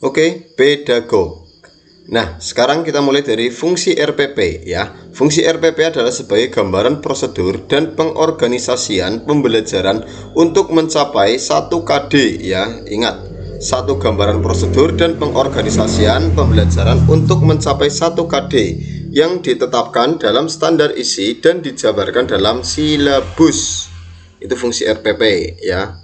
Oke, pedagog. Nah, sekarang kita mulai dari fungsi RPP ya. Fungsi RPP adalah sebagai gambaran prosedur dan pengorganisasian pembelajaran untuk mencapai 1 KD ya. Ingat, satu gambaran prosedur dan pengorganisasian pembelajaran untuk mencapai 1 KD yang ditetapkan dalam standar isi dan dijabarkan dalam silabus. Itu fungsi RPP ya.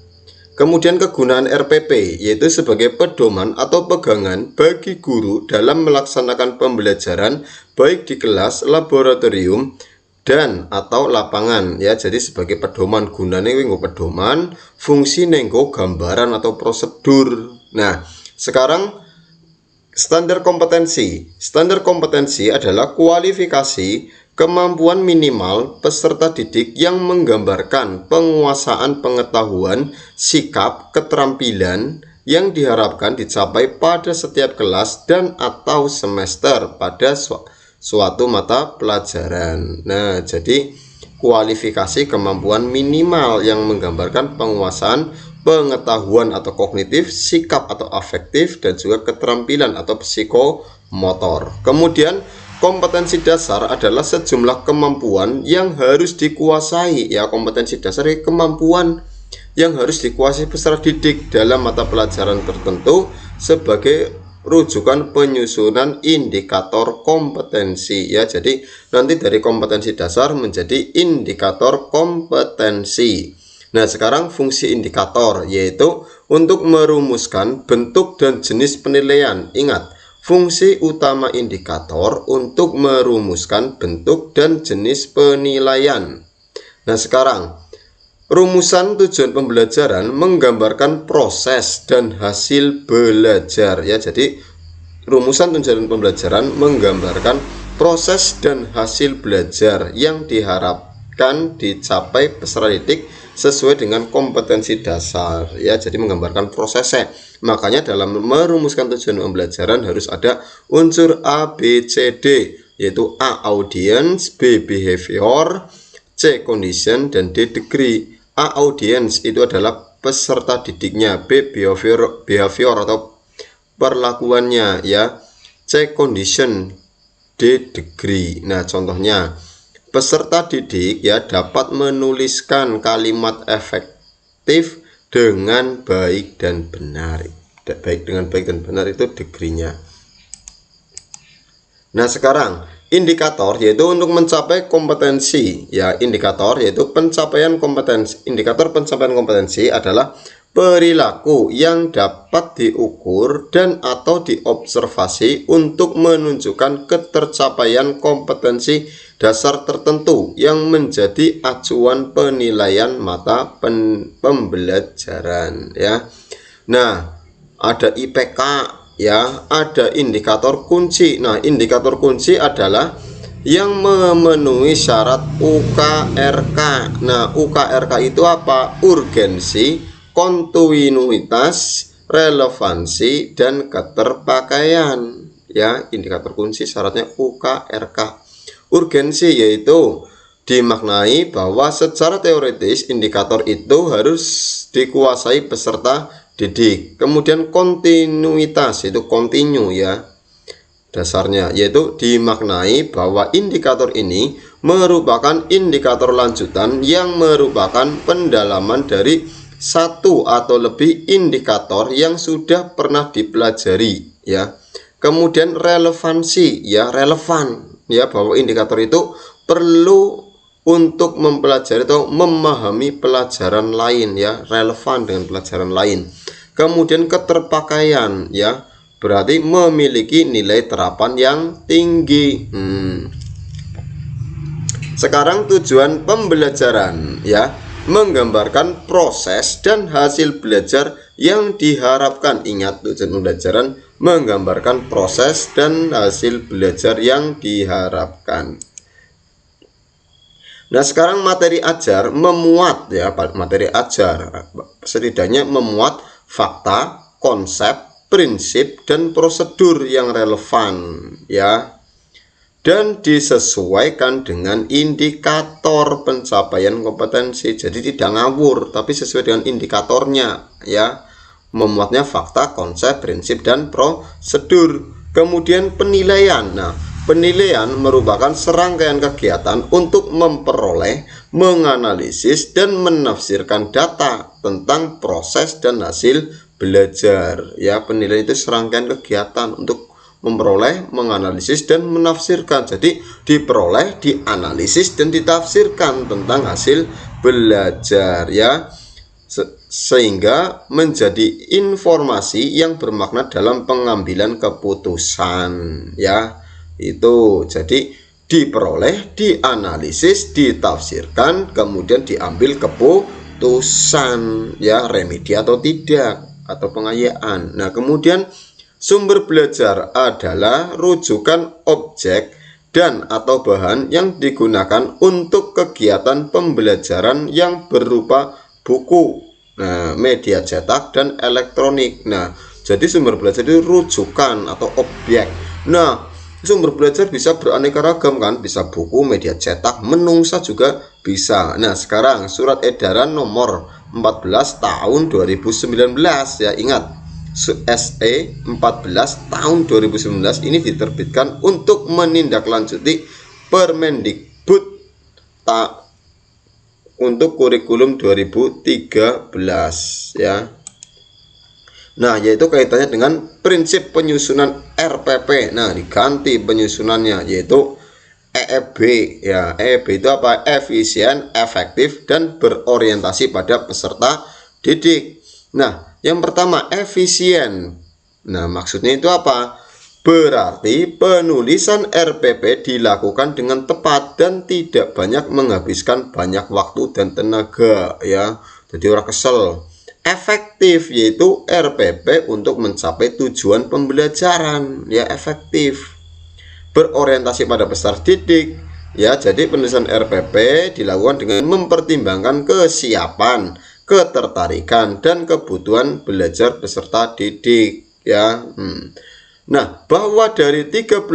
Kemudian kegunaan RPP yaitu sebagai pedoman atau pegangan bagi guru dalam melaksanakan pembelajaran baik di kelas, laboratorium, dan atau lapangan ya. Jadi sebagai pedoman, gunanya nggo pedoman, fungsi nenggo gambaran atau prosedur. Nah, sekarang standar kompetensi. Standar kompetensi adalah kualifikasi kemampuan minimal peserta didik yang menggambarkan penguasaan pengetahuan, sikap, keterampilan yang diharapkan dicapai pada setiap kelas dan atau semester pada suatu mata pelajaran. Nah, jadi kualifikasi kemampuan minimal yang menggambarkan penguasaan pengetahuan atau kognitif, sikap atau afektif, dan juga keterampilan atau psikomotor. Kemudian kompetensi dasar adalah sejumlah kemampuan yang harus dikuasai ya. Kompetensi dasar adalah kemampuan yang harus dikuasai peserta didik dalam mata pelajaran tertentu sebagai rujukan penyusunan indikator kompetensi ya. Jadi nanti dari kompetensi dasar menjadi indikator kompetensi. Nah, sekarang fungsi indikator yaitu untuk merumuskan bentuk dan jenis penilaian. Ingat, fungsi utama indikator untuk merumuskan bentuk dan jenis penilaian. Nah, sekarang rumusan tujuan pembelajaran menggambarkan proses dan hasil belajar ya. Jadi rumusan tujuan pembelajaran menggambarkan proses dan hasil belajar yang diharapkan dicapai peserta didik sesuai dengan kompetensi dasar ya. Jadi menggambarkan prosesnya. Makanya dalam merumuskan tujuan pembelajaran harus ada unsur A, B, C, D, yaitu A audience, B behavior, C condition, dan D degree. A audience itu adalah peserta didiknya, B behavior atau perlakuannya ya, C condition, D degree. Nah, contohnya peserta didik ya dapat menuliskan kalimat efektif dengan baik dan benar. Baik dengan baik dan benar itu degree-nya. Nah, sekarang indikator yaitu untuk mencapai kompetensi ya. Indikator yaitu pencapaian kompetensi. Indikator pencapaian kompetensi adalah perilaku yang dapat diukur dan atau diobservasi untuk menunjukkan ketercapaian kompetensi dasar tertentu yang menjadi acuan penilaian mata pembelajaran ya. Nah, ada IPK ya, ada indikator kunci. Nah, indikator kunci adalah yang memenuhi syarat UKRK. Nah, UKRK itu apa? Urgensi, kontinuitas, relevansi, dan keterpakaian ya. Indikator kunci syaratnya UKRK. Urgensi yaitu dimaknai bahwa secara teoritis indikator itu harus dikuasai peserta didik. Kemudian kontinuitas itu kontinu ya dasarnya, yaitu dimaknai bahwa indikator ini merupakan indikator lanjutan yang merupakan pendalaman dari satu atau lebih indikator yang sudah pernah dipelajari ya. Kemudian relevansi ya, relevan ya, bahwa indikator itu perlu untuk mempelajari atau memahami pelajaran lain ya, relevan dengan pelajaran lain. Kemudian keterpakaian ya, berarti memiliki nilai terapan yang tinggi. Sekarang tujuan pembelajaran ya, menggambarkan proses dan hasil belajar yang diharapkan. Ingat, tujuan pembelajaran menggambarkan proses dan hasil belajar yang diharapkan. Nah, sekarang materi ajar memuat ya, materi ajar setidaknya memuat fakta, konsep, prinsip, dan prosedur yang relevan ya, dan disesuaikan dengan indikator pencapaian kompetensi. Jadi tidak ngawur, tapi sesuai dengan indikatornya ya. memuatnya fakta, konsep, prinsip, dan prosedur. Kemudian penilaian. Nah, penilaian merupakan serangkaian kegiatan untuk memperoleh, menganalisis, dan menafsirkan data tentang proses dan hasil belajar. Ya, penilaian itu serangkaian kegiatan untuk memperoleh, menganalisis, dan menafsirkan. Jadi diperoleh, dianalisis, dan ditafsirkan tentang hasil belajar, ya, sehingga menjadi informasi yang bermakna dalam pengambilan keputusan, ya. Itu jadi diperoleh, dianalisis, ditafsirkan, kemudian diambil keputusan, ya, remedi atau tidak, atau pengayaan. Nah, kemudian sumber belajar adalah rujukan objek dan atau bahan yang digunakan untuk kegiatan pembelajaran yang berupa buku, nah, media cetak, dan elektronik. Nah, jadi sumber belajar itu rujukan atau objek. Nah, sumber belajar bisa beraneka ragam kan, bisa buku, media cetak, menungsa juga bisa. Nah, sekarang surat edaran nomor 14 tahun 2019, ya, ingat, SE 14 tahun 2019 ini diterbitkan untuk menindaklanjuti Permendikbud untuk kurikulum 2013, ya. Nah, yaitu kaitannya dengan prinsip penyusunan RPP. Nah, diganti penyusunannya yaitu EEB, ya. EEB itu apa? Efisien, efektif, dan berorientasi pada peserta didik. Nah, yang pertama efisien. Nah, maksudnya itu apa? Berarti penulisan RPP dilakukan dengan tepat dan tidak banyak menghabiskan banyak waktu dan tenaga, ya. Jadi orang kesel. Efektif yaitu RPP untuk mencapai tujuan pembelajaran, ya, efektif. Berorientasi pada peserta didik, ya. Jadi penulisan RPP dilakukan dengan mempertimbangkan kesiapan, ketertarikan, dan kebutuhan belajar peserta didik, ya. Nah, bahwa dari 13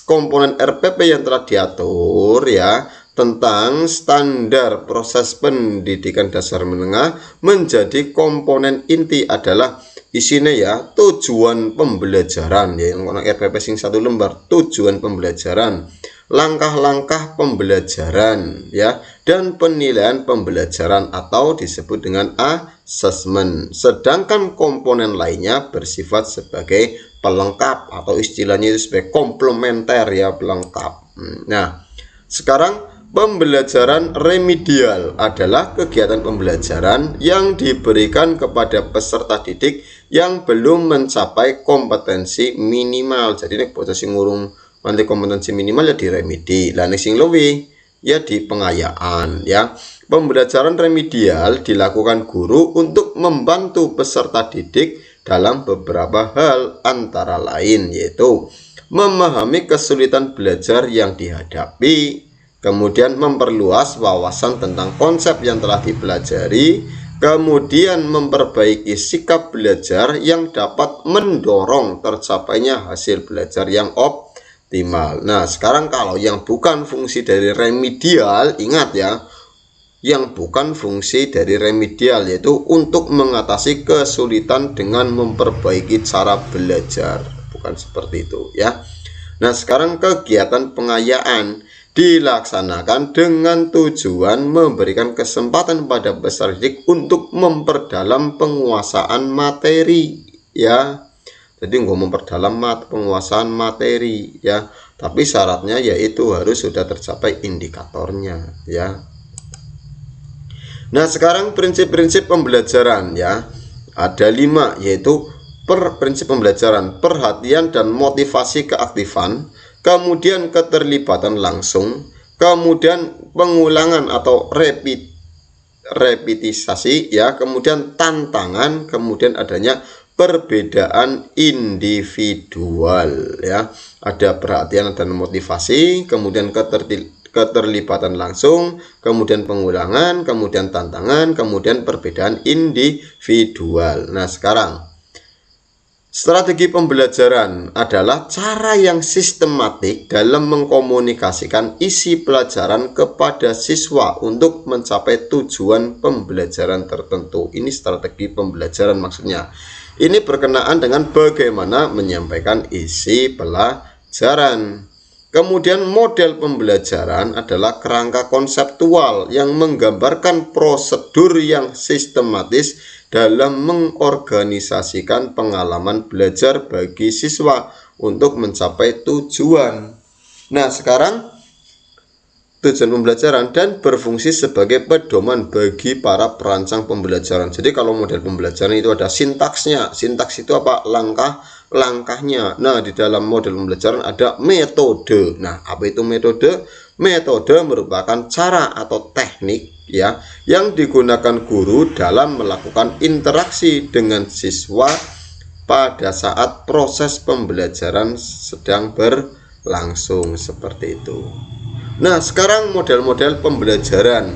komponen RPP yang telah diatur, ya, tentang standar proses pendidikan dasar menengah, menjadi komponen inti adalah isinya, ya, tujuan pembelajaran, ya, yang RPP sing 1 lembar, tujuan pembelajaran, langkah-langkah pembelajaran, ya, dan penilaian pembelajaran atau disebut dengan assessment. Sedangkan komponen lainnya bersifat sebagai pelengkap atau istilahnya itu sebagai komplementer, ya, pelengkap. Nah, sekarang pembelajaran remedial adalah kegiatan pembelajaran yang diberikan kepada peserta didik yang belum mencapai kompetensi minimal. Jadi ini bocah sing ngurung nanti kompetensi minimal, ya, di remedi. Lah nek sing luwih, ya, di pengayaan, ya. Pembelajaran remedial dilakukan guru untuk membantu peserta didik dalam beberapa hal, antara lain yaitu memahami kesulitan belajar yang dihadapi, kemudian memperluas wawasan tentang konsep yang telah dipelajari, kemudian memperbaiki sikap belajar yang dapat mendorong tercapainya hasil belajar yang optimal. Nah, sekarang kalau yang bukan fungsi dari remedial, ingat, ya, yang bukan fungsi dari remedial yaitu untuk mengatasi kesulitan dengan memperbaiki cara belajar, bukan seperti itu, ya. Nah, sekarang kegiatan pengayaan dilaksanakan dengan tujuan memberikan kesempatan pada peserta didik untuk memperdalam penguasaan materi, ya. Jadi nggak memperdalam penguasaan materi, ya, tapi syaratnya yaitu harus sudah tercapai indikatornya, ya. Nah, sekarang prinsip-prinsip pembelajaran, ya, ada 5, yaitu prinsip pembelajaran: perhatian dan motivasi keaktifan, kemudian keterlibatan langsung, kemudian pengulangan atau repetisasi, ya, kemudian tantangan, kemudian adanya perbedaan individual, ya. Ada perhatian dan motivasi, kemudian keterlibatan langsung, kemudian pengulangan, kemudian tantangan, kemudian perbedaan individual. Nah, sekarang Strategi pembelajaran adalah cara yang sistematik dalam mengkomunikasikan isi pelajaran kepada siswa untuk mencapai tujuan pembelajaran tertentu. Ini strategi pembelajaran maksudnya. Ini berkenaan dengan bagaimana menyampaikan isi pelajaran. Kemudian model pembelajaran adalah kerangka konseptual yang menggambarkan prosedur yang sistematis dalam mengorganisasikan pengalaman belajar bagi siswa untuk mencapai tujuan. Nah, sekarang tujuan pembelajaran dan berfungsi sebagai pedoman bagi para perancang pembelajaran. Jadi kalau model pembelajaran itu ada sintaksnya. Sintaks itu apa? Langkah-langkahnya. Nah, di dalam model pembelajaran ada metode. Nah, apa itu metode? Metode merupakan cara atau teknik ya yang digunakan guru dalam melakukan interaksi dengan siswa pada saat proses pembelajaran sedang berlangsung seperti itu. Nah, sekarang model-model pembelajaran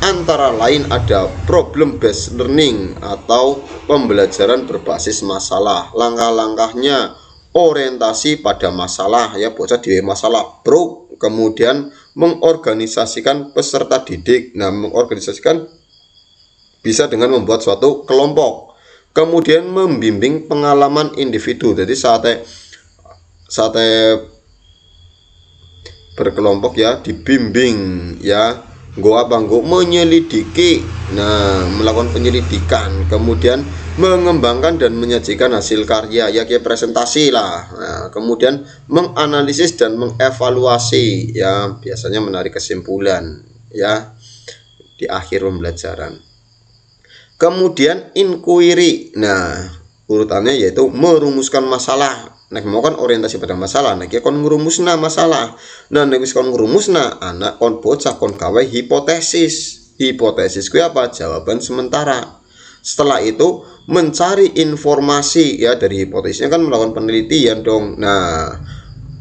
antara lain ada problem based learning atau pembelajaran berbasis masalah. Langkah-langkahnya orientasi pada masalah ya, bocah di masalah bro. Kemudian mengorganisasikan peserta didik. Nah, mengorganisasikan bisa dengan membuat suatu kelompok. Kemudian membimbing pengalaman individu. Jadi saat berkelompok ya dibimbing ya, nggo menyelidiki. Nah, melakukan penyelidikan, kemudian mengembangkan dan menyajikan hasil karya ya, kayak presentasi lah. Nah, kemudian menganalisis dan mengevaluasi ya, biasanya menarik kesimpulan ya di akhir pembelajaran. Kemudian inquiry. Nah, urutannya yaitu merumuskan masalah. Nek mau kan orientasi pada masalah, nek ya kon ngrumusna masalah. Nah, nek wis kon ngrumusna, anak kon bocah kon gawe hipotesis. Hipotesis kuwi apa? Jawaban sementara. Setelah itu mencari informasi ya, dari hipotesisnya kan melakukan penelitian dong. Nah,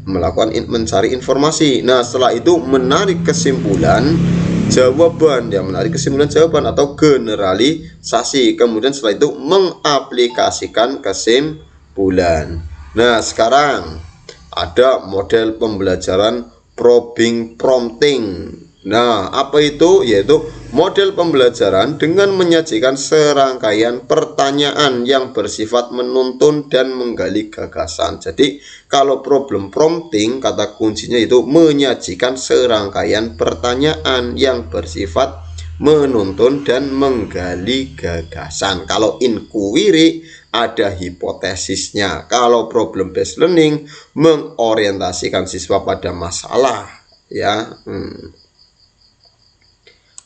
mencari informasi. Nah, setelah itu menarik kesimpulan jawaban ya, menarik kesimpulan jawaban atau generalisasi. Kemudian setelah itu mengaplikasikan kesimpulan. Nah, sekarang ada model pembelajaran probing prompting. Nah, apa itu? Yaitu model pembelajaran dengan menyajikan serangkaian pertanyaan yang bersifat menuntun dan menggali gagasan. Jadi, kalau problem prompting, kata kuncinya itu menyajikan serangkaian pertanyaan yang bersifat menuntun dan menggali gagasan. Kalau inquiry ada hipotesisnya. Kalau problem based learning mengorientasikan siswa pada masalah ya.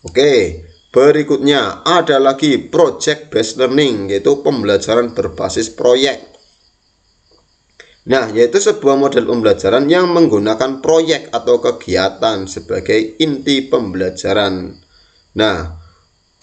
Oke, berikutnya ada lagi project based learning, yaitu pembelajaran berbasis proyek. Nah, yaitu sebuah model pembelajaran yang menggunakan proyek atau kegiatan sebagai inti pembelajaran. Nah,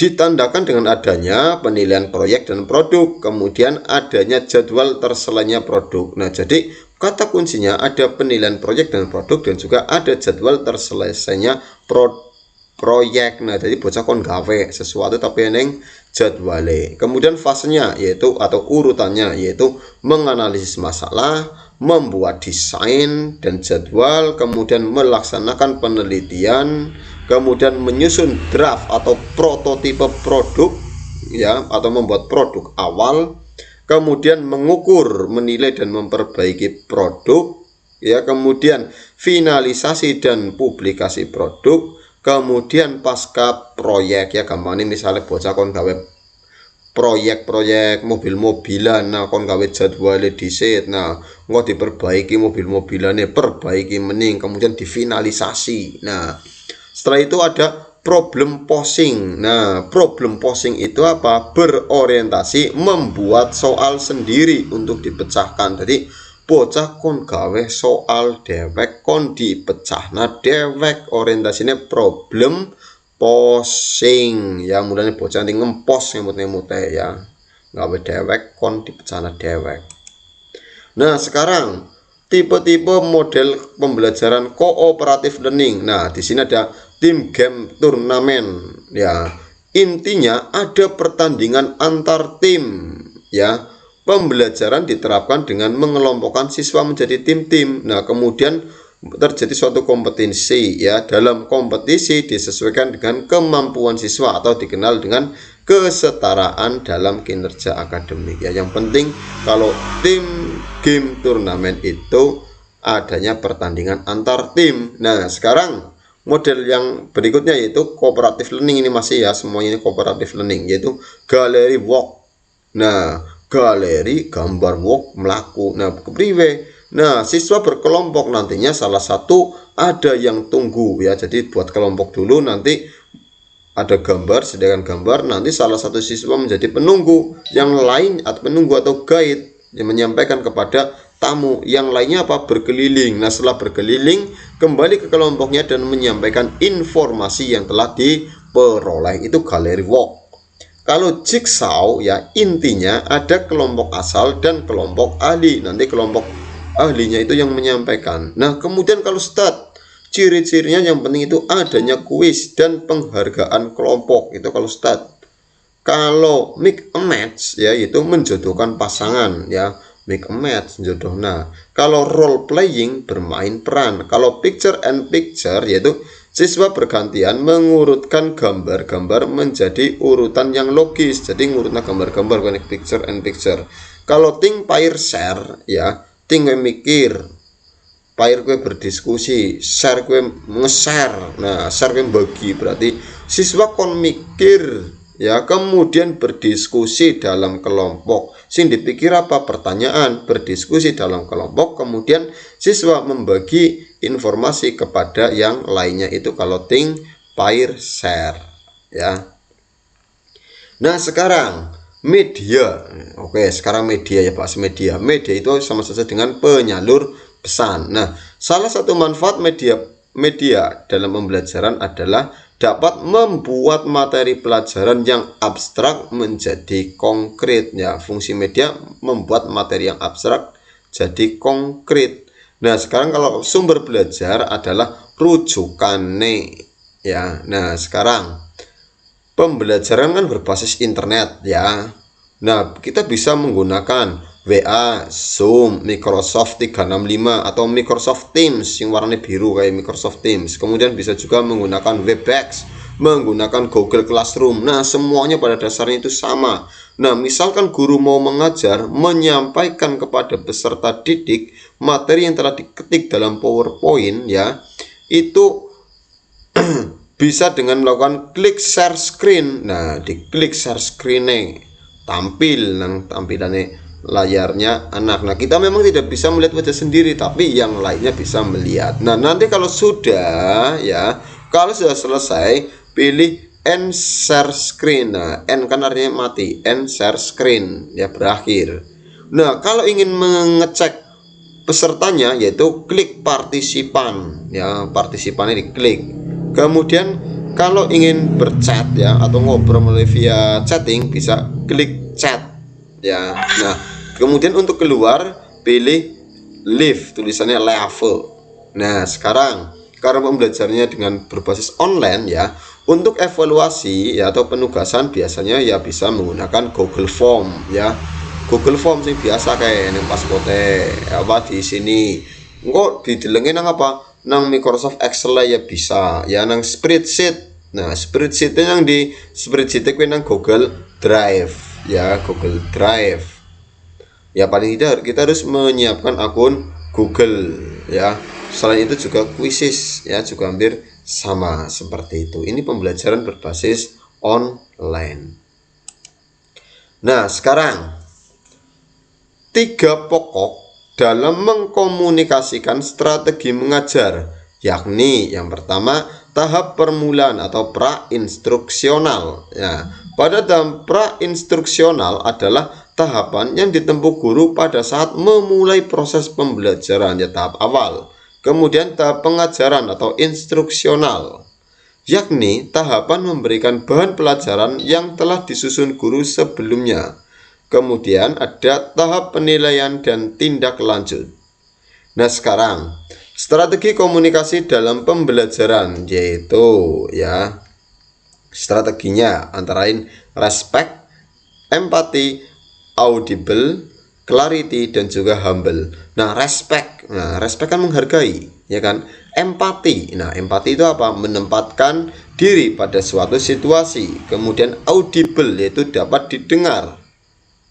ditandakan dengan adanya penilaian proyek dan produk, kemudian adanya jadwal terselainya produk. Nah, jadi kata kuncinya ada penilaian proyek dan produk, dan juga ada jadwal terselesainya proyek. Nah, jadi bocah kon gawe sesuatu tapi neng jadwale. Kemudian fasenya yaitu atau urutannya yaitu menganalisis masalah, membuat desain dan jadwal, kemudian melaksanakan penelitian, kemudian menyusun draft atau prototipe produk ya, atau membuat produk awal, kemudian mengukur, menilai dan memperbaiki produk ya, kemudian finalisasi dan publikasi produk, kemudian pasca proyek ya, gampangnya misalnya bocah kon gawe proyek mobil-mobilan. Nah, kon gawe jadwale dhisik. Nah, engko diperbaiki mobil-mobilane, perbaiki mening, kemudian difinalisasi. Nah, setelah itu ada problem posing. Nah, problem posing itu apa? Berorientasi membuat soal sendiri untuk dipecahkan. Jadi bocah kon gawe soal dewek, kon dipecahna dewek. Orientasinya problem posing ya, mulanya bocah nanti ngempos ngemut-ngemut ya, gawe dewek kon dipecahna dewek. Nah, sekarang tipe-tipe model pembelajaran kooperatif learning. Nah, di sini ada tim game turnamen ya. Intinya ada pertandingan antar tim ya pembelajaran diterapkan dengan mengelompokkan siswa menjadi tim-tim. Nah, kemudian terjadi suatu kompetisi ya. Dalam kompetisi disesuaikan dengan kemampuan siswa atau dikenal dengan kesetaraan dalam kinerja akademik ya. Yang penting kalau tim game turnamen itu adanya pertandingan antar tim. Nah, sekarang model yang berikutnya yaitu cooperative learning, ini masih ya, semuanya ini cooperative learning, yaitu galeri walk. Nah, galeri gambar walk melaku. Nah, kepriwe? Nah, siswa berkelompok, nantinya salah satu ada yang tunggu ya. Jadi buat kelompok dulu, nanti ada gambar, sediakan gambar, nanti salah satu siswa menjadi penunggu, yang lain atau penunggu atau guide yang menyampaikan kepada tamu, yang lainnya apa? Berkeliling. Nah, setelah berkeliling kembali ke kelompoknya dan menyampaikan informasi yang telah diperoleh, itu galeri walk. Kalau jigsaw ya, intinya ada kelompok asal dan kelompok ahli. Nanti kelompok ahlinya itu yang menyampaikan. Nah, kemudian kalau stat, ciri-cirinya yang penting itu adanya kuis dan penghargaan kelompok, itu kalau stat. Kalau mix and match ya, itu menjodohkan pasangan ya, mix and match jodoh. Nah, kalau role playing bermain peran. Kalau picture and picture yaitu siswa bergantian mengurutkan gambar-gambar menjadi urutan yang logis. Jadi ngurutnya gambar-gambar kan, picture and picture. Kalau think pair share ya, think gue mikir, pair gue berdiskusi, share gue nge-share. Nah, share gue bagi, berarti siswa kon mikir ya, kemudian berdiskusi dalam kelompok. Sing dipikir apa? Pertanyaan, berdiskusi dalam kelompok, kemudian siswa membagi informasi kepada yang lainnya, itu kalau think pair share ya. Nah, sekarang media. Oke, sekarang media ya, bahas media. Media itu sama saja dengan penyalur pesan. Nah, salah satu manfaat media dalam pembelajaran adalah dapat membuat materi pelajaran yang abstrak menjadi konkret ya. Fungsi media membuat materi yang abstrak jadi konkret. Nah, sekarang kalau sumber belajar adalah rujukane ya. Nah, sekarang pembelajaran kan berbasis internet ya. Nah, kita bisa menggunakan WA, Zoom, Microsoft 365 atau Microsoft Teams yang warnanya biru kayak Microsoft Teams. Kemudian bisa juga menggunakan Webex, menggunakan Google Classroom. Nah, semuanya pada dasarnya itu sama. Nah, misalkan guru mau mengajar, menyampaikan kepada peserta didik materi yang telah diketik dalam PowerPoint ya, itu bisa dengan melakukan klik share screen. Nah, di klik share screen tampil nang tampilannya layarnya anak. Nah, kita memang tidak bisa melihat wajah sendiri, tapi yang lainnya bisa melihat. Nah, nanti kalau sudah ya, kalau sudah selesai, pilih end share screen. Nah, end kan artinya mati, end share screen ya, berakhir. Nah, kalau ingin mengecek pesertanya, yaitu klik partisipan ya, partisipannya diklik. Kemudian kalau ingin berchat ya atau ngobrol melalui via chatting, bisa klik chat ya. Nah, kemudian untuk keluar pilih leave, tulisannya leave. Nah, sekarang karena pembelajarannya dengan berbasis online ya, untuk evaluasi ya atau penugasan biasanya ya bisa menggunakan Google Form ya. Google Form sih biasa kayak yang pasporte apa di sini. Engko didelenge nang apa? Nang Microsoft Excel ya bisa, ya nang spreadsheet. Nah, spreadsheetnya yang di spreadsheet itu nang Google Drive ya, Google Drive. Ya paling tidak kita harus menyiapkan akun Google ya. Selain itu juga quizzes ya, juga hampir sama seperti itu. Ini pembelajaran berbasis online. Nah, sekarang 3 pokok dalam mengkomunikasikan strategi mengajar, yakni yang pertama tahap permulaan atau pra-instruksional ya. Pada tahap pra-instruksional adalah tahapan yang ditempuh guru pada saat memulai proses pembelajaran ya, tahap awal. Kemudian tahap pengajaran atau instruksional, yakni tahapan memberikan bahan pelajaran yang telah disusun guru sebelumnya. Kemudian ada tahap penilaian dan tindak lanjut. Nah, sekarang strategi komunikasi dalam pembelajaran, yaitu ya strateginya antara lain respect, empati, audible, clarity, dan juga humble. Nah, respect. Nah, respect kan menghargai, ya kan? Empati. Nah, empati itu apa? Menempatkan diri pada suatu situasi. Kemudian audible, yaitu dapat didengar,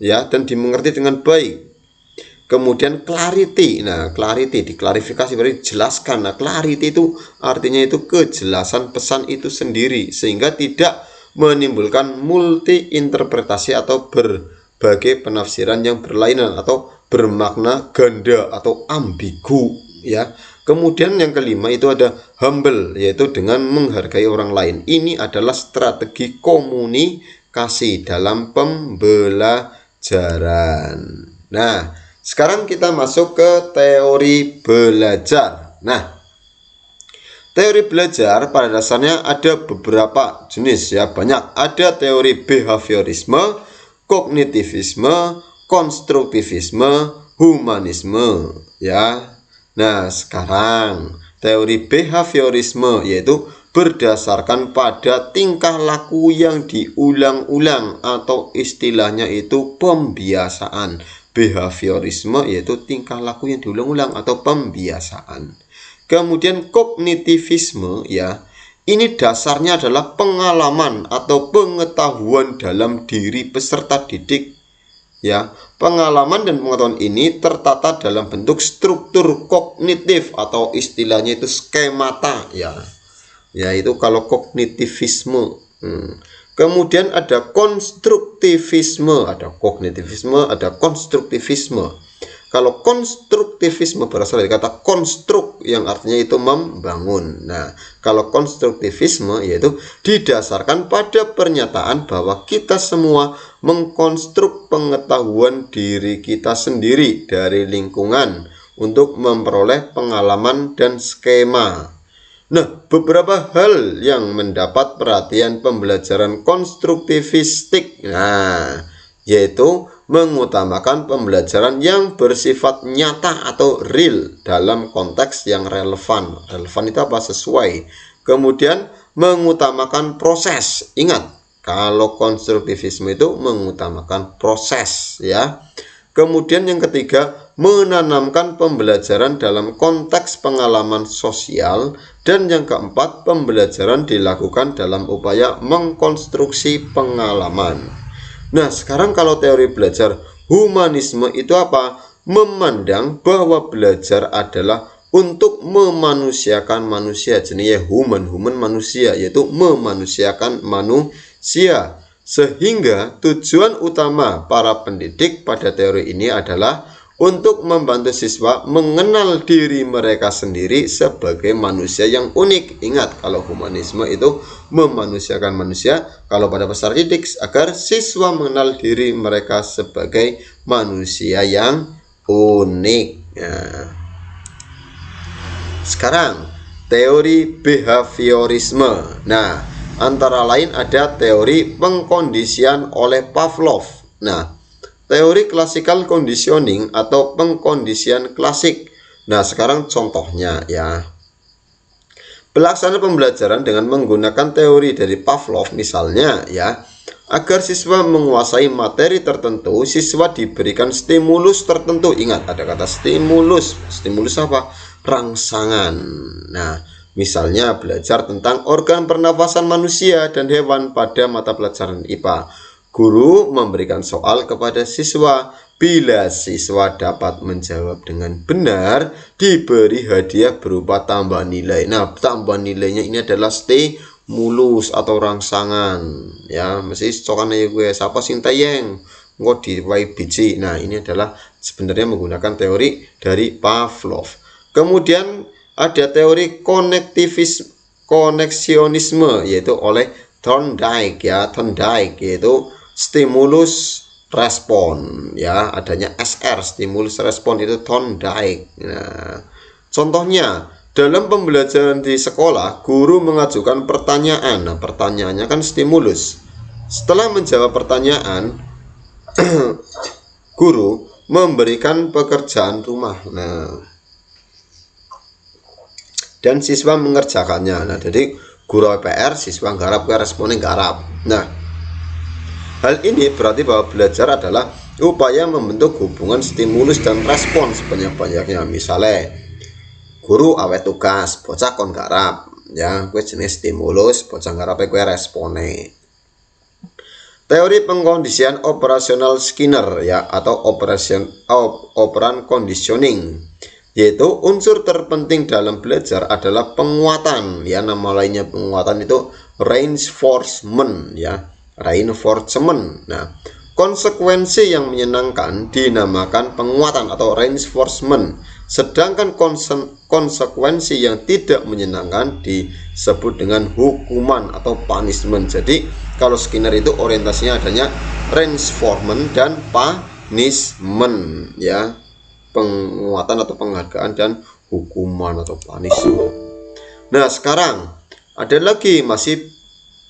ya, dan dimengerti dengan baik. Kemudian clarity. Nah, clarity diklarifikasi, berarti jelaskan. Nah, clarity itu artinya itu kejelasan pesan itu sendiri, sehingga tidak menimbulkan multi interpretasi atau berbagai penafsiran yang berlainan atau bermakna ganda atau ambigu, ya. Kemudian yang kelima itu ada humble, yaitu dengan menghargai orang lain. Ini adalah strategi komunikasi dalam pembelajaran. Nah, sekarang kita masuk ke teori belajar. Nah, teori belajar pada dasarnya ada beberapa jenis, ya, banyak. Ada teori behaviorisme, kognitivisme, konstruktivisme, humanisme, ya. Nah, sekarang teori behaviorisme yaitu berdasarkan pada tingkah laku yang diulang-ulang atau istilahnya itu pembiasaan. Behaviorisme yaitu tingkah laku yang diulang-ulang atau pembiasaan. Kemudian kognitivisme, ya, ini dasarnya adalah pengalaman atau pengetahuan dalam diri peserta didik, ya. Pengalaman dan pengetahuan ini tertata dalam bentuk struktur kognitif atau istilahnya itu skemata, ya. Ya, itu kalau kognitivisme. Kemudian ada konstruktivisme, ada kognitivisme, ada konstruktivisme. Kalau konstruktivisme berasal dari kata konstruk yang artinya itu membangun. Nah, kalau konstruktivisme yaitu didasarkan pada pernyataan bahwa kita semua mengkonstruk pengetahuan diri kita sendiri dari lingkungan untuk memperoleh pengalaman dan skema. Nah, beberapa hal yang mendapat perhatian pembelajaran konstruktivistik, nah, yaitu mengutamakan pembelajaran yang bersifat nyata atau real dalam konteks yang relevan. Relevan itu apa? Sesuai. Kemudian mengutamakan proses. Ingat, kalau konstruktivisme itu mengutamakan proses, ya. Kemudian yang ketiga, menanamkan pembelajaran dalam konteks pengalaman sosial. Dan yang keempat, pembelajaran dilakukan dalam upaya mengkonstruksi pengalaman. Nah, sekarang kalau teori belajar humanisme itu apa? Memandang bahwa belajar adalah untuk memanusiakan manusia. Jenisnya human manusia, yaitu memanusiakan manusia. Sehingga tujuan utama para pendidik pada teori ini adalah untuk membantu siswa mengenal diri mereka sendiri sebagai manusia yang unik. Ingat, kalau humanisme itu memanusiakan manusia, kalau pada peserta didik agar siswa mengenal diri mereka sebagai manusia yang unik. Ya. Sekarang teori behaviorisme. Nah, antara lain ada teori pengkondisian oleh Pavlov. Nah, teori classical conditioning atau pengkondisian klasik. Nah, sekarang contohnya, ya. Pelaksanaan pembelajaran dengan menggunakan teori dari Pavlov misalnya, ya. Agar siswa menguasai materi tertentu, siswa diberikan stimulus tertentu. Ingat, ada kata stimulus. Stimulus apa? Rangsangan. Nah, misalnya belajar tentang organ pernafasan manusia dan hewan pada mata pelajaran IPA. Guru memberikan soal kepada siswa. Bila siswa dapat menjawab dengan benar, diberi hadiah berupa tambah nilai. Nah, tambah nilainya ini adalah stimulus atau rangsangan. Ya, mesti cokan aja gue. Siapa sing tayeng? Nggak diwai biji. Nah, ini adalah sebenarnya menggunakan teori dari Pavlov. Kemudian ada teori koneksionisme yaitu oleh Thorndike, ya. Thorndike yaitu stimulus respon, ya, adanya SR, stimulus respon itu Thorndike. Nah, contohnya dalam pembelajaran di sekolah, guru mengajukan pertanyaan. Nah, pertanyaannya kan stimulus. Setelah menjawab pertanyaan, guru memberikan pekerjaan rumah. Nah, dan siswa mengerjakannya. Nah, jadi guru PR, siswa garap, responnya garap. Nah, hal ini berarti bahwa belajar adalah upaya membentuk hubungan stimulus dan respon sebanyak-banyaknya. Misalnya guru awet tugas, bocah kon garap, ya kuwi jenis stimulus, bocah garap kuwi respone. Teori pengkondisian operasional Skinner ya, atau operan conditioning, yaitu unsur terpenting dalam belajar adalah penguatan, ya nama lainnya penguatan itu reinforcement ya, reinforcement. Nah, konsekuensi yang menyenangkan dinamakan penguatan atau reinforcement, sedangkan konsekuensi yang tidak menyenangkan disebut dengan hukuman atau punishment. Jadi kalau Skinner itu orientasinya adanya reinforcement dan punishment ya, penguatan atau penghargaan dan hukuman atau punishment. Nah, sekarang ada lagi masih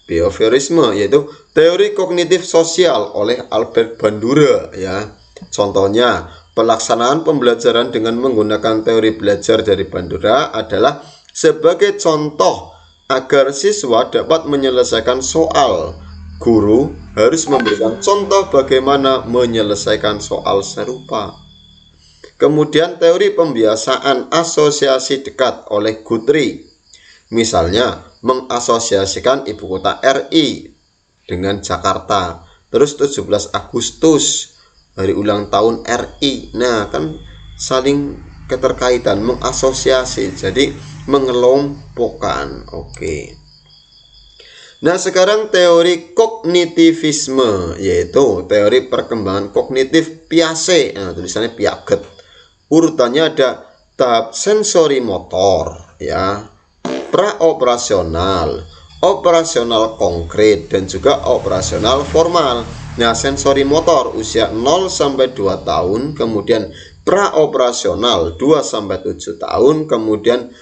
behaviorisme, yaitu teori kognitif sosial oleh Albert Bandura ya. Contohnya, pelaksanaan pembelajaran dengan menggunakan teori belajar dari Bandura adalah sebagai contoh agar siswa dapat menyelesaikan soal. Guru harus memberikan contoh bagaimana menyelesaikan soal serupa. Kemudian teori pembiasaan asosiasi dekat oleh Guthrie, misalnya mengasosiasikan ibu kota RI dengan Jakarta. Terus 17 Agustus hari ulang tahun RI. Nah, kan saling keterkaitan, mengasosiasi, jadi mengelompokkan. Oke. Nah, sekarang teori kognitivisme, yaitu teori perkembangan kognitif Piaget. Nah, tulisannya Piaget. Urutannya ada tahap sensori motor ya, praoperasional, operasional konkret, dan juga operasional formal. Nah, sensori motor usia 0 sampai 2 tahun, kemudian praoperasional 2 sampai 7 tahun, kemudian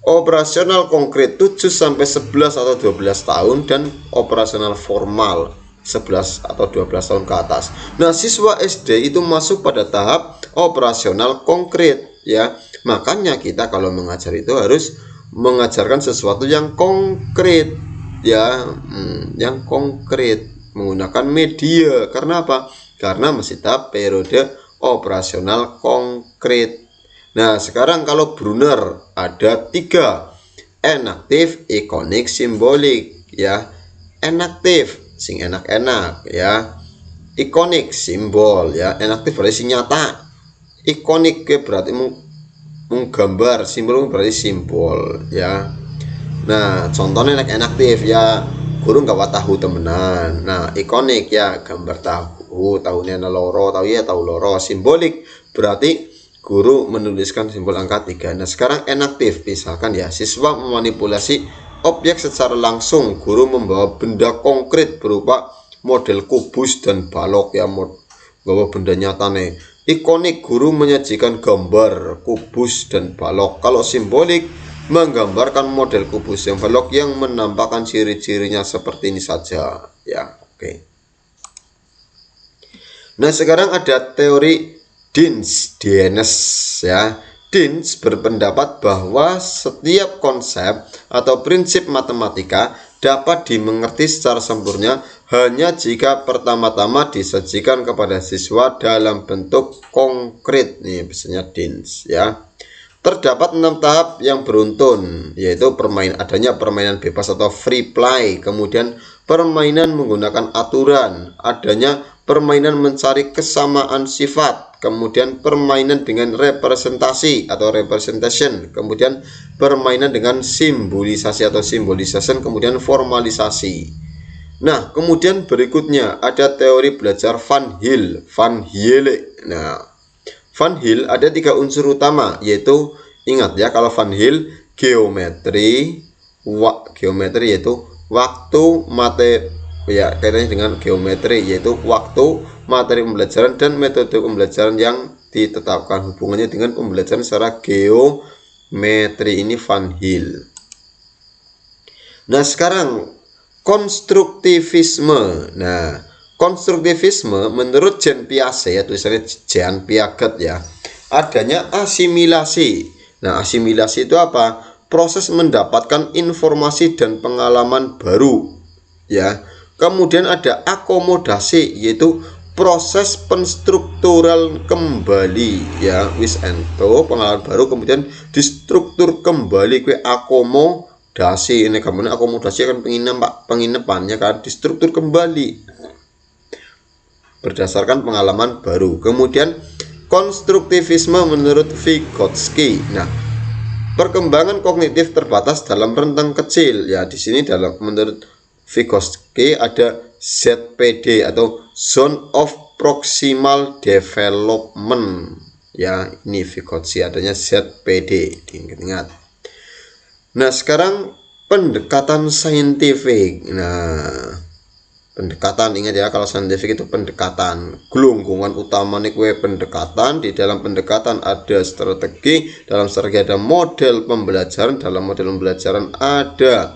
operasional konkret 7 sampai 11 atau 12 tahun, dan operasional formal 11 atau 12 tahun ke atas. Nah, siswa SD itu masuk pada tahap operasional konkret ya. Makanya kita kalau mengajar itu harus mengajarkan sesuatu yang konkret ya, yang konkret menggunakan media. Karena apa? Karena masih tahap periode operasional konkret. Nah, sekarang kalau Brunner ada 3, enaktif, ikonik, simbolik ya. Enaktif sing enak-enak ya, ikonik simbol ya, enaktif berarti nyata, ikonik berarti menggambar, simbol berarti simbol ya. Nah, contohnya enaktif ya, guru nggak tahu temenan. Nah, ikonik ya gambar tahu, tahunya loro, tahu ya tahu loro. Simbolik berarti guru menuliskan simbol angka 3. Nah, sekarang enaktif, misalkan ya siswa memanipulasi objek secara langsung, guru membawa benda konkret berupa model kubus dan balok ya, bawa benda nyata nih. Ikonik, guru menyajikan gambar kubus dan balok. Kalau simbolik, menggambarkan model kubus dan balok yang menampakkan ciri-cirinya seperti ini saja ya. Oke. Nah, sekarang ada teori Dins ya. Dins berpendapat bahwa setiap konsep atau prinsip matematika dapat dimengerti secara sempurna hanya jika pertama-tama disajikan kepada siswa dalam bentuk konkret. Nih biasanya Dins ya. Terdapat 6 tahap yang beruntun, yaitu adanya permainan bebas atau free play, kemudian permainan menggunakan aturan, adanya permainan mencari kesamaan sifat, kemudian permainan dengan representasi atau representation, kemudian permainan dengan simbolisasi atau symbolization, kemudian formalisasi. Nah, kemudian berikutnya ada teori belajar Van Hiele. Nah, Van Hiel ada 3 unsur utama, yaitu ingat ya, kalau Van Hiel geometri yaitu waktu materi ya, kaitannya dengan geometri yaitu waktu, materi pembelajaran, dan metode pembelajaran yang ditetapkan, hubungannya dengan pembelajaran secara geometri. Ini Van Hiel. Nah, sekarang konstruktivisme. Nah, konstruktivisme menurut Jean Piaget ya, tulisannya Jean Piaget ya, adanya asimilasi. Nah, asimilasi itu apa? Proses mendapatkan informasi dan pengalaman baru ya. Kemudian ada akomodasi, yaitu proses penstruktural kembali ya, wis ento pengalaman baru kemudian distruktur kembali kue akomodasi. Ini gambarnya akomodasi kan penginapan ya kan, distruktur kembali berdasarkan pengalaman baru. Kemudian konstruktivisme menurut Vygotsky. Nah, perkembangan kognitif terbatas dalam rentang kecil ya. Di sini dalam menurut Vygotsky ada ZPD atau Zone of Proximal Development ya. Ini Vygotsky adanya ZPD, diingat-ingat. Nah, sekarang pendekatan saintifik. Nah, pendekatan, ingat ya, kalau saintifik itu pendekatan. Gelunggungan utama nih kue pendekatan. Di dalam pendekatan ada strategi, dalam strategi ada model pembelajaran, dalam model pembelajaran ada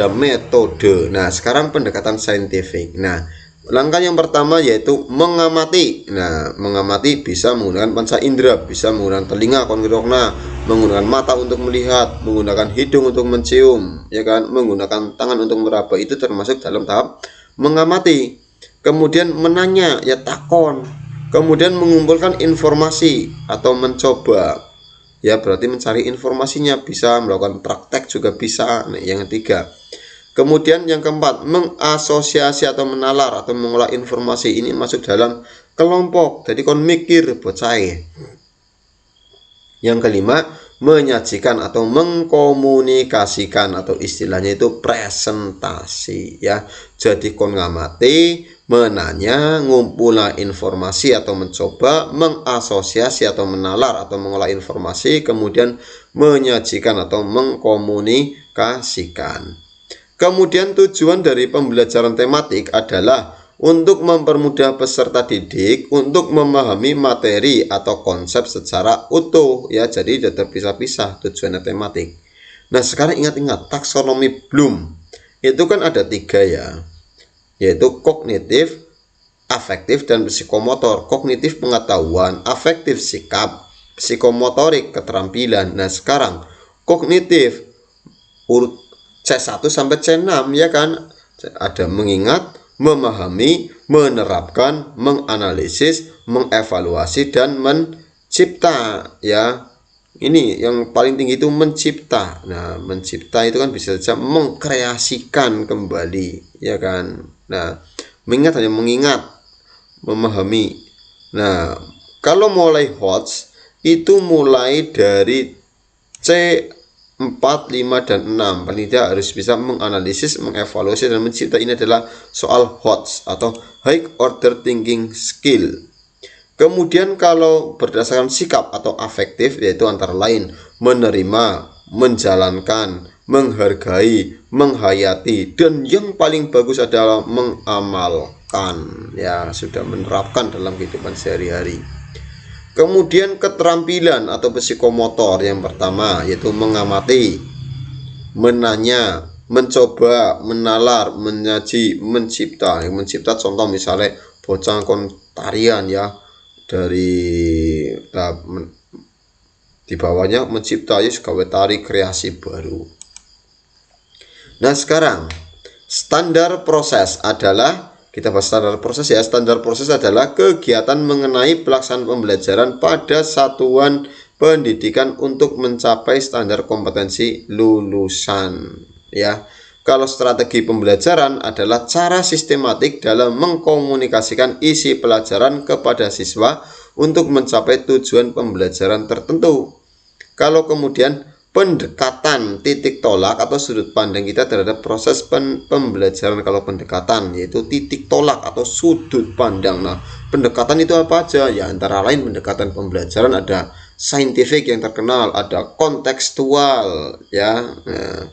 metode. Nah, sekarang pendekatan saintifik. Nah, langkah yang pertama yaitu mengamati. Nah, mengamati bisa menggunakan panca indera, bisa menggunakan telinga, kongirokna, menggunakan mata untuk melihat, menggunakan hidung untuk mencium, ya kan, menggunakan tangan untuk meraba. Itu termasuk dalam tahap mengamati. Kemudian menanya, ya takon. Kemudian mengumpulkan informasi atau mencoba. Ya, berarti mencari informasinya, bisa melakukan praktek juga bisa. Nah, yang ketiga. Kemudian yang keempat, mengasosiasi atau menalar atau mengolah informasi. Ini masuk dalam kelompok. Jadi kon mikir bocah. Yang kelima, menyajikan atau mengkomunikasikan atau istilahnya itu presentasi ya. Jadi kon ngamati, menanya, ngumpulna informasi atau mencoba, mengasosiasi atau menalar atau mengolah informasi, kemudian menyajikan atau mengkomunikasikan. Kemudian tujuan dari pembelajaran tematik adalah untuk mempermudah peserta didik untuk memahami materi atau konsep secara utuh ya. Jadi tidak terpisah-pisah tujuannya tematik. Nah, sekarang ingat-ingat taksonomi Bloom itu kan ada 3 ya, yaitu kognitif, afektif, dan psikomotor. Kognitif pengetahuan, afektif sikap, psikomotorik keterampilan. Nah, sekarang kognitif urut C1 sampai C6 ya kan, ada mengingat, memahami, menerapkan, menganalisis, mengevaluasi, dan mencipta ya. Ini yang paling tinggi itu mencipta. Nah, mencipta itu kan bisa saja mengkreasikan kembali ya kan. Nah, mengingat hanya mengingat, memahami. Nah, kalau mulai HOTS itu mulai dari C4, 5, dan 6. Paling tidak harus bisa menganalisis, mengevaluasi, dan mencipta. Ini adalah soal HOTS atau High Order Thinking Skill. Kemudian kalau berdasarkan sikap atau afektif, yaitu antara lain menerima, menjalankan, menghargai, menghayati, dan yang paling bagus adalah mengamalkan. Ya, sudah menerapkan dalam kehidupan sehari-hari. Kemudian keterampilan atau psikomotor yang pertama yaitu mengamati, menanya, mencoba, menalar, menyaji, mencipta. Yang mencipta contoh misalnya bocah kon tarian ya, dari di bawahnya mencipta ya gawe tari kreasi baru. Nah, sekarang standar proses adalah, kita bahas standar proses ya. Standar proses adalah kegiatan mengenai pelaksanaan pembelajaran pada satuan pendidikan untuk mencapai standar kompetensi lulusan ya. Kalau strategi pembelajaran adalah cara sistematik dalam mengkomunikasikan isi pelajaran kepada siswa untuk mencapai tujuan pembelajaran tertentu. Kalau kemudian pendekatan titik tolak atau sudut pandang kita terhadap proses pembelajaran, kalau pendekatan yaitu titik tolak atau sudut pandang. Nah, pendekatan itu apa aja ya? Antara lain pendekatan pembelajaran ada saintifik yang terkenal, ada kontekstual ya. Nah,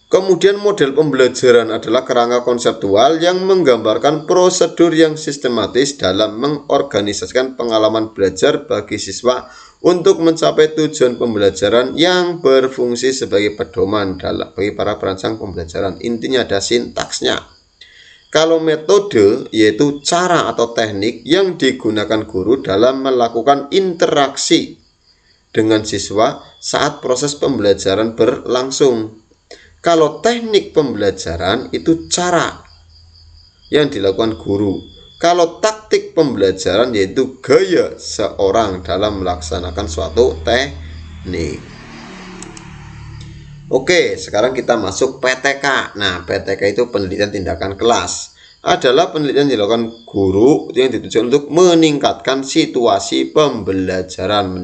kemudian model pembelajaran adalah kerangka konseptual yang menggambarkan prosedur yang sistematis dalam mengorganisasikan pengalaman belajar bagi siswa untuk mencapai tujuan pembelajaran yang berfungsi sebagai pedoman bagi para perancang pembelajaran. Intinya ada sintaksnya. Kalau metode yaitu cara atau teknik yang digunakan guru dalam melakukan interaksi dengan siswa saat proses pembelajaran berlangsung. Kalau teknik pembelajaran itu cara yang dilakukan guru. Kalau taktik pembelajaran yaitu gaya seorang dalam melaksanakan suatu teknik. Oke, sekarang kita masuk PTK. Nah, PTK itu penelitian tindakan kelas. Adalah penelitian yang dilakukan guru yang ditujukan untuk meningkatkan situasi pembelajaran,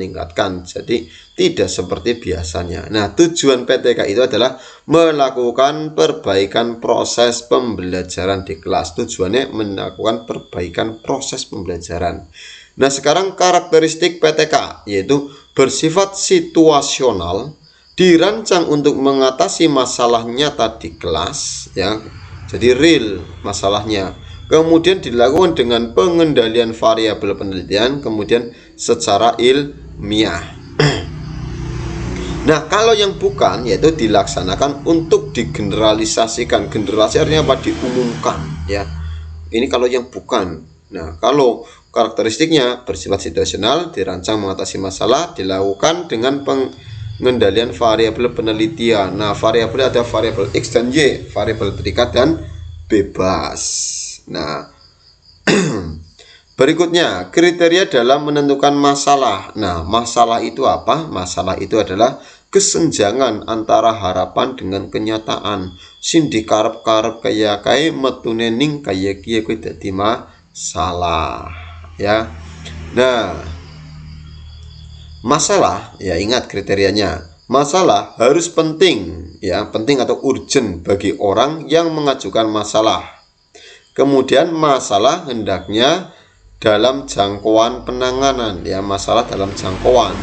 Jadi tidak seperti biasanya. Nah, tujuan PTK itu adalah melakukan perbaikan proses pembelajaran di kelas. Tujuannya melakukan perbaikan proses pembelajaran. Nah, sekarang karakteristik PTK yaitu bersifat situasional, dirancang untuk mengatasi masalah nyata di kelas, ya. Jadi real masalahnya. Kemudian dilakukan dengan pengendalian variabel penelitian, kemudian secara ilmiah. Nah, kalau yang bukan yaitu dilaksanakan untuk digeneralisasikan. Generalisasi artinya apa? Diumumkan, ya. Ini kalau yang bukan. Nah, kalau karakteristiknya bersifat situasional, dirancang mengatasi masalah, dilakukan dengan pengendalian variabel penelitian. Nah, variabel ada variabel X dan Y, variabel terikat dan bebas. Nah, berikutnya kriteria dalam menentukan masalah. Nah, masalah itu apa? Masalah itu adalah kesenjangan antara harapan dengan kenyataan. Sing dikarep-karep kaya kae metune ning kaya kiye kuwi dadi masalah, ya. Nah, masalah, ya ingat kriterianya. Masalah harus penting, ya, penting atau urgent bagi orang yang mengajukan masalah. Kemudian masalah hendaknya dalam jangkauan penanganan, ya, masalah dalam jangkauan.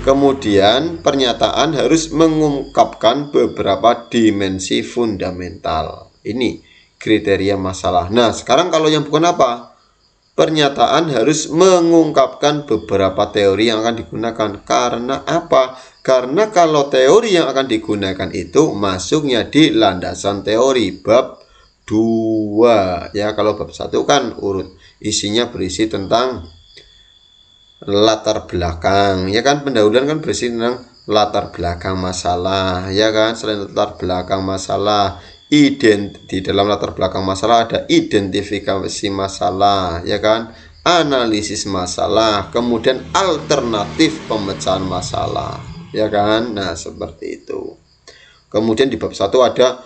Kemudian pernyataan harus mengungkapkan beberapa dimensi fundamental. Ini kriteria masalah. Nah, sekarang kalau yang bukan apa? Pernyataan harus mengungkapkan beberapa teori yang akan digunakan. Karena apa? Karena kalau teori yang akan digunakan itu masuknya di landasan teori bab 2. Ya, kalau bab 1 kan isinya berisi tentang latar belakang, ya kan. Pendahuluan kan berisi tentang latar belakang masalah, ya kan. Selain latar belakang masalah, di dalam latar belakang masalah ada identifikasi masalah, ya kan, analisis masalah, kemudian alternatif pemecahan masalah, ya kan. Nah, seperti itu. Kemudian di bab 1 ada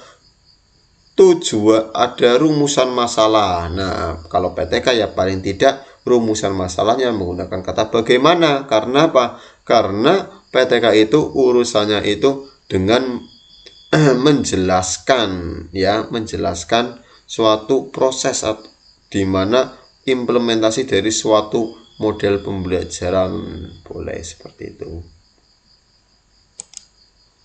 ada rumusan masalah. Nah, kalau PTK ya paling tidak rumusan masalahnya menggunakan kata bagaimana. Karena apa? Karena PTK itu urusannya itu dengan menjelaskan, ya, menjelaskan suatu proses di mana implementasi dari suatu model pembelajaran, boleh seperti itu.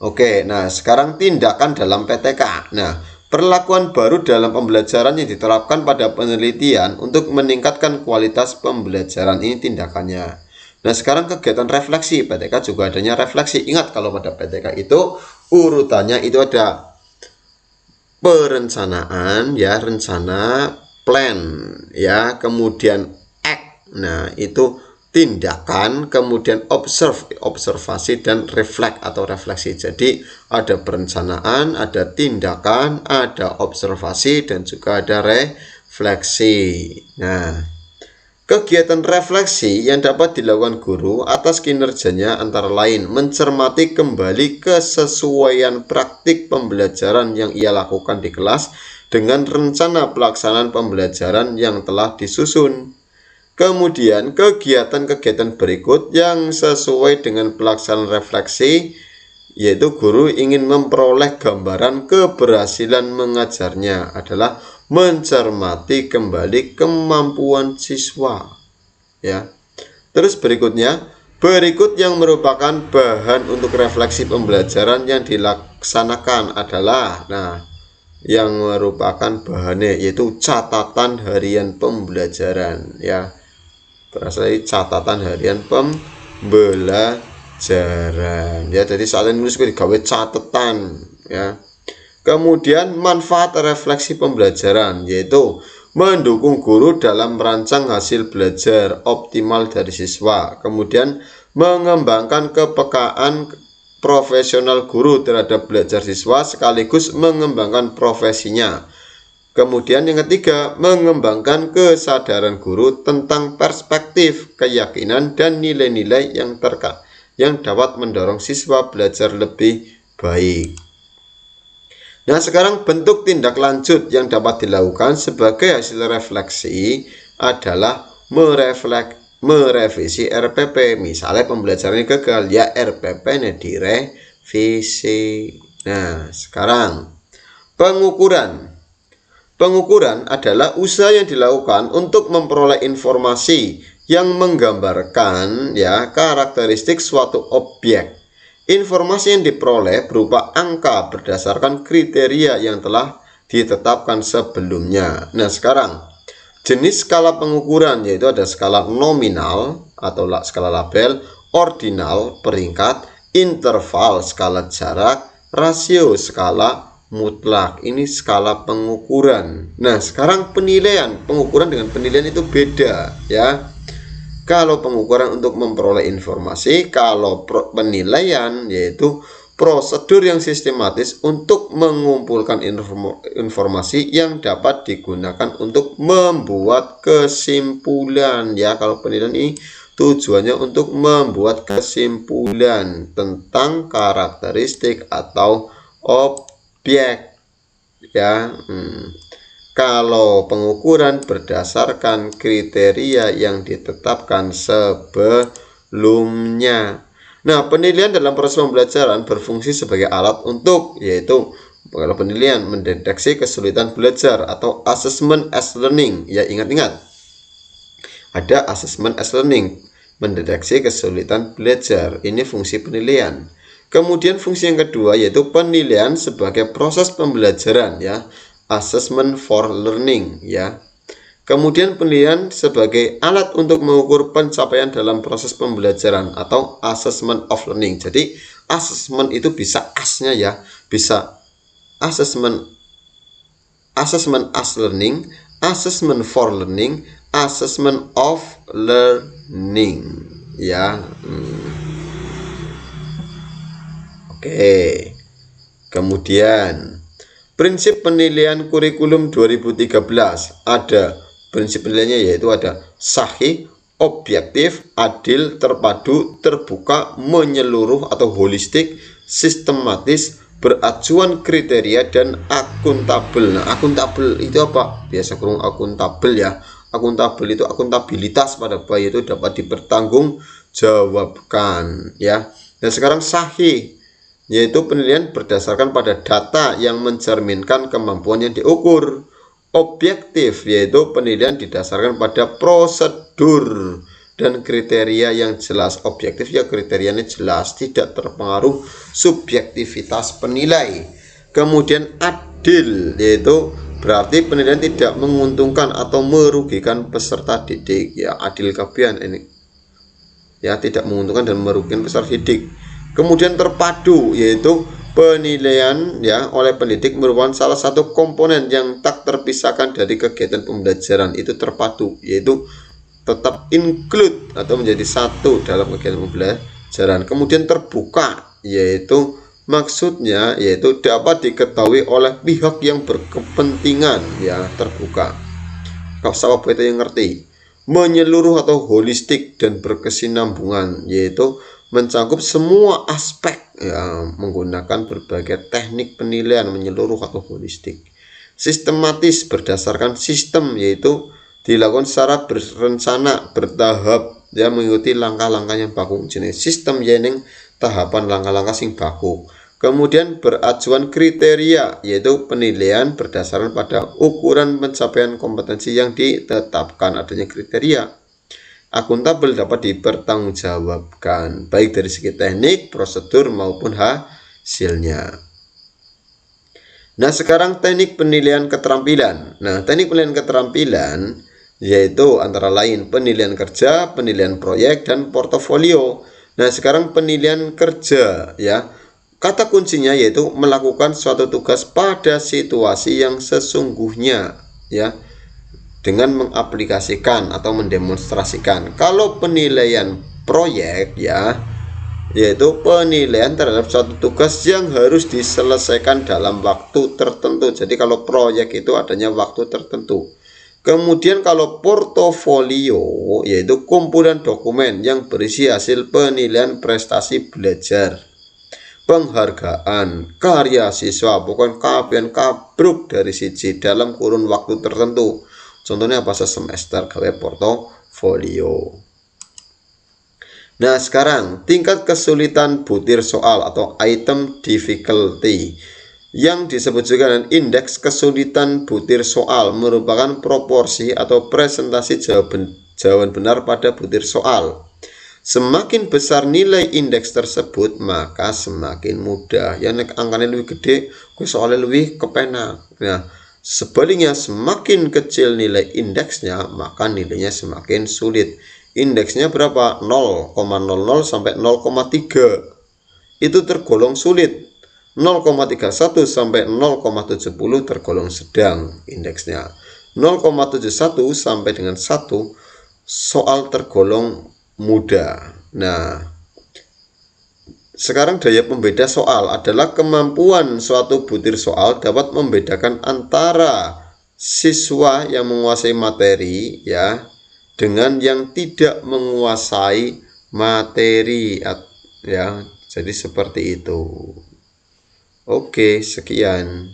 Oke, nah sekarang tindakan dalam PTK. Nah, perlakuan baru dalam pembelajaran yang diterapkan pada penelitian untuk meningkatkan kualitas pembelajaran, ini tindakannya. Nah, sekarang kegiatan refleksi. PTK juga adanya refleksi. Ingat kalau pada PTK itu urutannya itu ada perencanaan, ya, rencana, plan, ya, kemudian act. Nah, itu tindakan, kemudian observasi dan reflect atau refleksi. Jadi ada perencanaan, ada tindakan, ada observasi, dan juga ada refleksi. Nah, kegiatan refleksi yang dapat dilakukan guru atas kinerjanya antara lain mencermati kembali kesesuaian praktik pembelajaran yang ia lakukan di kelas dengan rencana pelaksanaan pembelajaran yang telah disusun. Kemudian kegiatan-kegiatan berikut yang sesuai dengan pelaksanaan refleksi, yaitu guru ingin memperoleh gambaran keberhasilan mengajarnya adalah mencermati kembali kemampuan siswa, ya. Terus berikut yang merupakan bahan untuk refleksi pembelajaran yang dilaksanakan adalah, nah, yang merupakan bahannya yaitu catatan harian pembelajaran, ya. Berasal dari catatan harian pembelajaran, ya. Jadi saat ini nulis digawe catatan, ya. Kemudian manfaat refleksi pembelajaran yaitu mendukung guru dalam merancang hasil belajar optimal dari siswa. Kemudian mengembangkan kepekaan profesional guru terhadap belajar siswa sekaligus mengembangkan profesinya. Kemudian yang ketiga, mengembangkan kesadaran guru tentang perspektif, keyakinan, dan nilai-nilai yang dapat mendorong siswa belajar lebih baik. Nah, sekarang bentuk tindak lanjut yang dapat dilakukan sebagai hasil refleksi adalah merevisi RPP. Misalnya pembelajarannya gagal, ya RPP-nya direvisi. Nah, sekarang pengukuran. Pengukuran adalah usaha yang dilakukan untuk memperoleh informasi yang menggambarkan karakteristik suatu objek. Informasi yang diperoleh berupa angka berdasarkan kriteria yang telah ditetapkan sebelumnya. Nah, sekarang jenis skala pengukuran yaitu ada skala nominal atau skala label, ordinal peringkat, interval skala jarak, rasio skala mutlak. Ini skala pengukuran. Nah, sekarang pengukuran dengan penilaian itu beda ya. Kalau pengukuran untuk memperoleh informasi, kalau penilaian yaitu prosedur yang sistematis untuk mengumpulkan informasi yang dapat digunakan untuk membuat kesimpulan ya. Kalau penilaian ini tujuannya untuk membuat kesimpulan tentang karakteristik atau objek ya. Kalau pengukuran berdasarkan kriteria yang ditetapkan sebelumnya. Nah, penilaian dalam proses pembelajaran berfungsi sebagai alat untuk yaitu kalau penilaian mendeteksi kesulitan belajar atau assessment as learning. Ya, ingat-ingat. Ada assessment as learning, mendeteksi kesulitan belajar. Ini fungsi penilaian. Kemudian fungsi yang kedua yaitu penilaian sebagai proses pembelajaran ya. Assessment for learning ya. Kemudian penilaian sebagai alat untuk mengukur pencapaian dalam proses pembelajaran atau assessment of learning. Jadi assessment itu bisa as-nya ya, bisa assessment as learning, assessment for learning, assessment of learning ya. Oke. Kemudian prinsip penilaian kurikulum 2013 ada prinsip penilaiannya yaitu ada sahih, objektif, adil, terpadu, terbuka, menyeluruh atau holistik, sistematis, beracuan kriteria dan akuntabel. Nah, akuntabel itu apa? Biasa kurung akuntabel ya. Akuntabel itu akuntabilitas pada bayi itu dapat dipertanggungjawabkan ya. Dan sekarang sahih yaitu penilaian berdasarkan pada data yang mencerminkan kemampuan yang diukur. Objektif yaitu penilaian didasarkan pada prosedur dan kriteria yang jelas. Objektif ya kriterianya jelas, tidak terpengaruh subjektivitas penilai. Kemudian adil yaitu berarti penilaian tidak menguntungkan atau merugikan peserta didik ya. Adil kabian ini ya, tidak menguntungkan dan merugikan peserta didik. Kemudian terpadu yaitu penilaian ya oleh pendidik merupakan salah satu komponen yang tak terpisahkan dari kegiatan pembelajaran. Itu terpadu yaitu tetap include atau menjadi satu dalam kegiatan pembelajaran. Kemudian terbuka yaitu maksudnya yaitu dapat diketahui oleh pihak yang berkepentingan ya, terbuka. Kalau siapa itu yang ngerti. Menyeluruh atau holistik dan berkesinambungan yaitu mencakup semua aspek ya, menggunakan berbagai teknik penilaian menyeluruh atau holistik. Sistematis berdasarkan sistem yaitu dilakukan secara berencana, bertahap ya, mengikuti langkah-langkah yang baku. Jenis sistem yang tahapan langkah-langkah sing baku. Kemudian beracuan kriteria yaitu penilaian berdasarkan pada ukuran pencapaian kompetensi yang ditetapkan, adanya kriteria. Akuntabel dapat dipertanggungjawabkan baik dari segi teknik, prosedur maupun hasilnya. Nah, sekarang teknik penilaian keterampilan. Nah, teknik penilaian keterampilan yaitu antara lain penilaian kerja, penilaian proyek, dan portofolio. Nah, sekarang penilaian kerja ya. Kata kuncinya yaitu melakukan suatu tugas pada situasi yang sesungguhnya ya, dengan mengaplikasikan atau mendemonstrasikan. Kalau penilaian proyek ya, yaitu penilaian terhadap suatu tugas yang harus diselesaikan dalam waktu tertentu. Jadi kalau proyek itu adanya waktu tertentu. Kemudian kalau portofolio yaitu kumpulan dokumen yang berisi hasil penilaian prestasi belajar, penghargaan, karya siswa, bukan kabian kabruk dari siji dalam kurun waktu tertentu. Contohnya pas semester gawe portofolio. Nah, sekarang tingkat kesulitan butir soal atau item difficulty yang disebut juga dengan indeks kesulitan butir soal merupakan proporsi atau presentasi jawaban benar pada butir soal. Semakin besar nilai indeks tersebut, maka semakin mudah. Yang angkanya lebih gede, soalnya lebih kepenak. Nah, sebaliknya semakin kecil nilai indeksnya, maka nilainya semakin sulit. Indeksnya berapa? 0,00 sampai 0,3. Itu tergolong sulit. 0,31 sampai 0,70 tergolong sedang indeksnya. 0,71 sampai dengan 1 soal tergolong mudah. Nah, sekarang daya pembeda soal adalah kemampuan suatu butir soal dapat membedakan antara siswa yang menguasai materi ya dengan yang tidak menguasai materi ya. Jadi seperti itu. Oke, sekian.